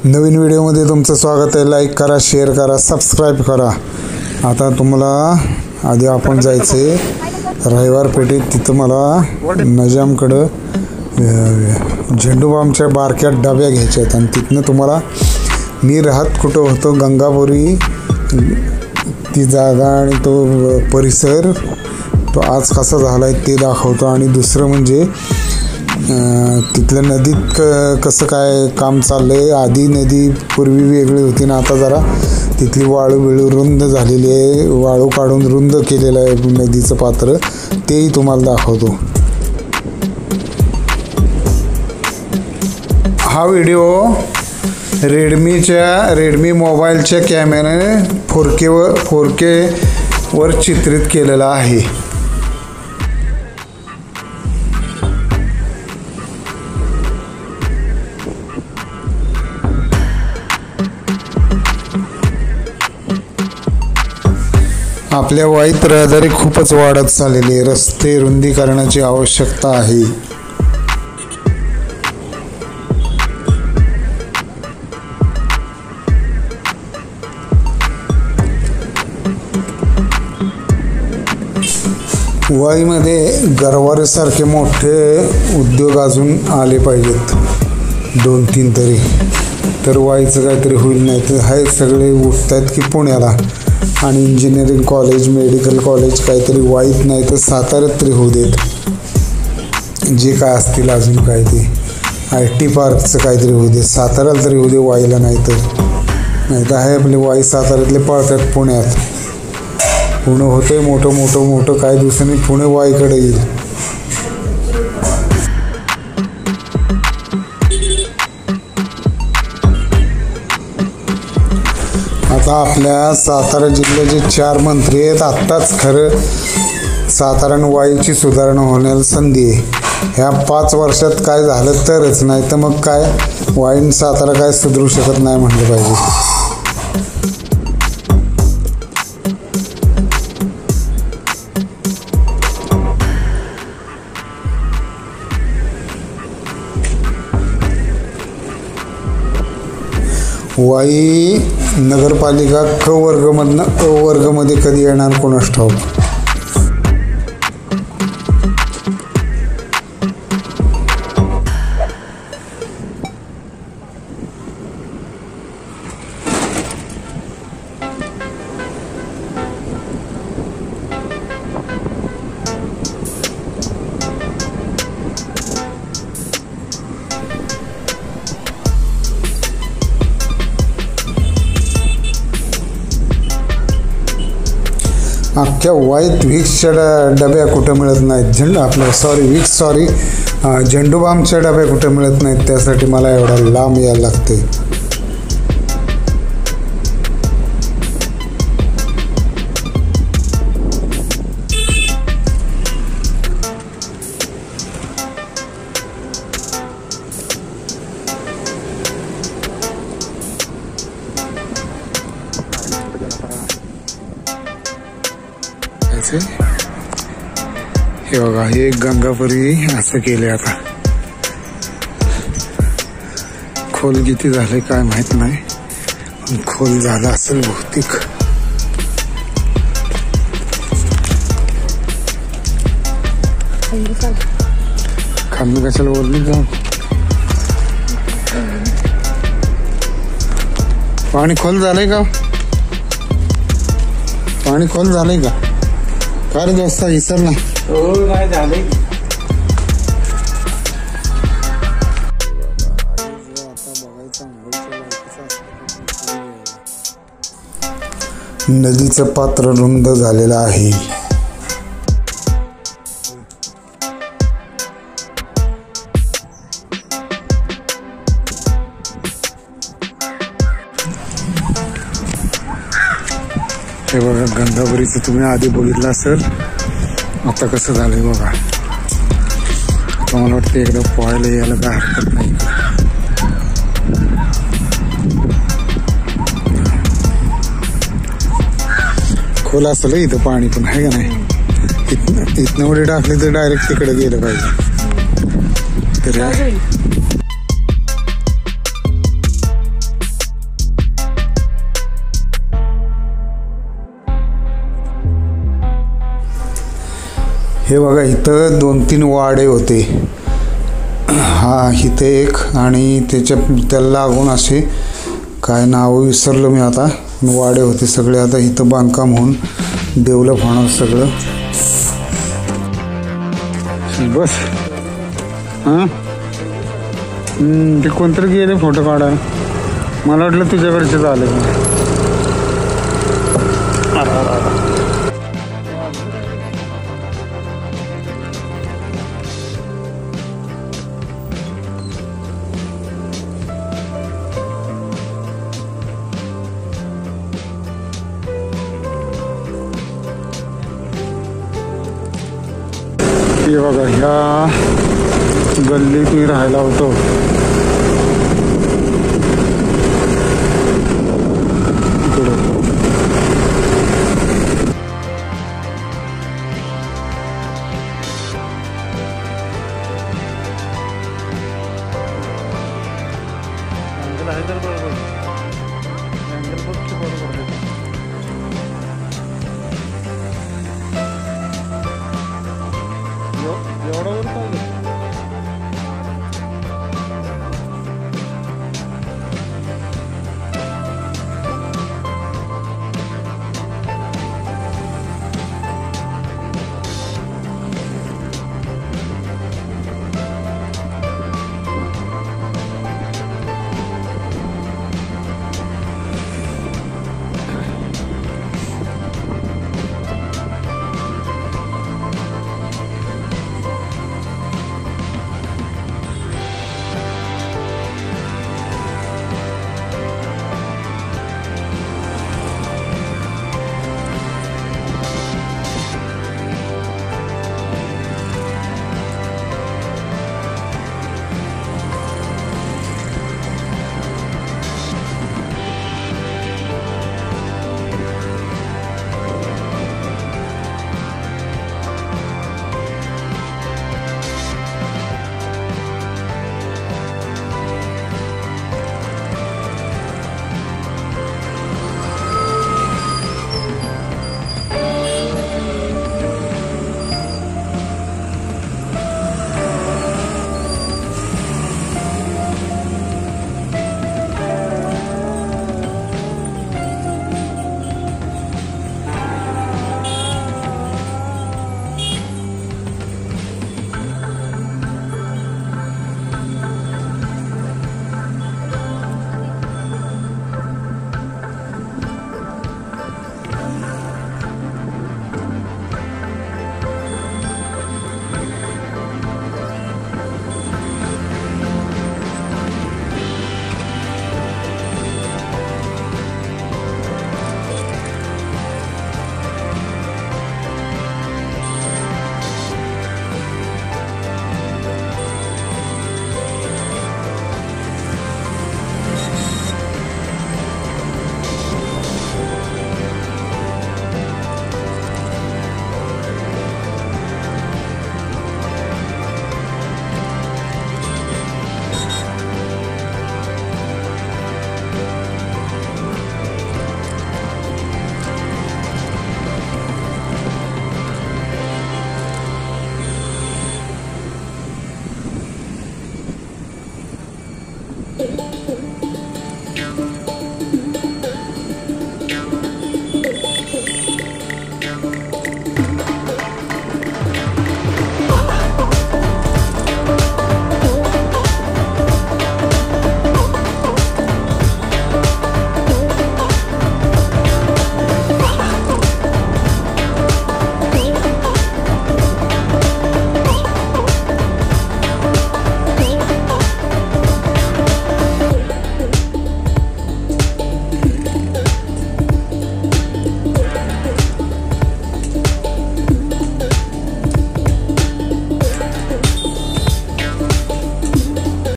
नवीन व्हिडिओमध्ये तुमचं स्वागत आहे. लाईक करा, शेअर करा, सबस्क्राईब करा. आता तुम्हाला आधी आपण जायचे रविवार पेठेत. तिथं मला नजामकडं झेंडूबामच्या बारक्या डब्या घ्यायच्या आहेत आणि तिथनं तुम्हाला मी राहत कुठं होतो गंगापुरी ती जागा आणि तो परिसर तो आज कसा झाला आहे ते दाखवतो. आणि दुसरं म्हणजे तिथल्या नदीत कसं काय काम चाललं आहे. आधी नदी पूर्वी वेगळी होती ना आता जरा तिथली वाळू रुंद झालेली आहे. वाळू काढून रुंद केलेलं आहे नदीचं पात्र, तेही तुम्हाला दाखवतो. हा व्हिडिओ रेडमी मोबाईलच्या कॅमेऱ्याने 4K वर चित्रित केलेला आहे. आपल्या वाईत रहदारी खूपच वाढत चाललेली आहे. रस्ते रुंदीकरणाची आवश्यकता आहे. वाईमध्ये गरवारेसारखे मोठे उद्योग अजून आले पाहिजेत, 2-3 तरी, तर वाईचं काहीतरी होईल. नाही तर हे सगळे उठत आहेत की पुण्याला. आणि इंजिनिअरिंग कॉलेज, मेडिकल कॉलेज काहीतरी वाईत नाही तर साताऱ्यात तरी होऊ देत. जे काय असतील अजून काय ते IT पार्कचं काहीतरी होऊ दे, साताऱ्याला तरी होऊ दे, वाईला नाही तर आहे आपले वाई साताऱ्यातले पळतात पुण्यात. पुणे होतंय मोठं काही दिवसांनी पुणे वाईकडे येईल. आता आपल्या सातारा जिल्ह्याचे 4 मंत्री आहेत. आत्ताच खरं सातारा आणि वाईची सुधारणा होण्याला संधी आहे. ह्या 5 वर्षात काय झालं तरच, नाही तर मग काय वाईन सातारा काय सुधरू शकत नाही म्हटलं पाहिजे. वाई नगरपालिका क वर्गमधनं अ वर्गमध्ये कधी येणार कोणास ठाऊक. अख्ख्या वाईत विक्सच्या डब्या कुठं मिळत नाहीत. झेंडूबामच्या डब्या कुठं मिळत नाहीत. त्यासाठी मला एवढा लांब यायला लागते. हे बघा, हे गंगापुरी असं केले. आता खोल किती झाले काय माहित नाही, खोल झाला असेल बहुतेक. खाल्लं कशाला वरली जाऊन. पाणी खोल झालंय का? पाणी खोल झालंय का? काय रे दोस्ता, विसरला? हो नाही झाले. नदीचं पात्र रुंद झालेलं आहे. हे बघा, गंगापुरीचं तुम्ही आधी बघितलं असेल, आता कसं झालंय बघा. आता मला वाटतं एकदा पोहायला यायला काय हरकत नाही. खोल असेल इथं पाणी पण आहे का नाही. इथनं उडी टाकली तर डायरेक्ट तिकडे गेलं पाहिजे. तर हे बघा इथं 2-3 वाडे होते. हा इथे एक आणि त्याला लागून असे काय नाव विसरलं मी आता, वाडे होते सगळे. आता इथं बांधकाम होऊन डेव्हलप होणार सगळं. बस हां ते कोणतरी गेले फोटो काढायला. मला वाटलं तुझ्याकडचे झाले. हे बघा ह्या गल्लीत मी राहायला होतो. हैदराबाद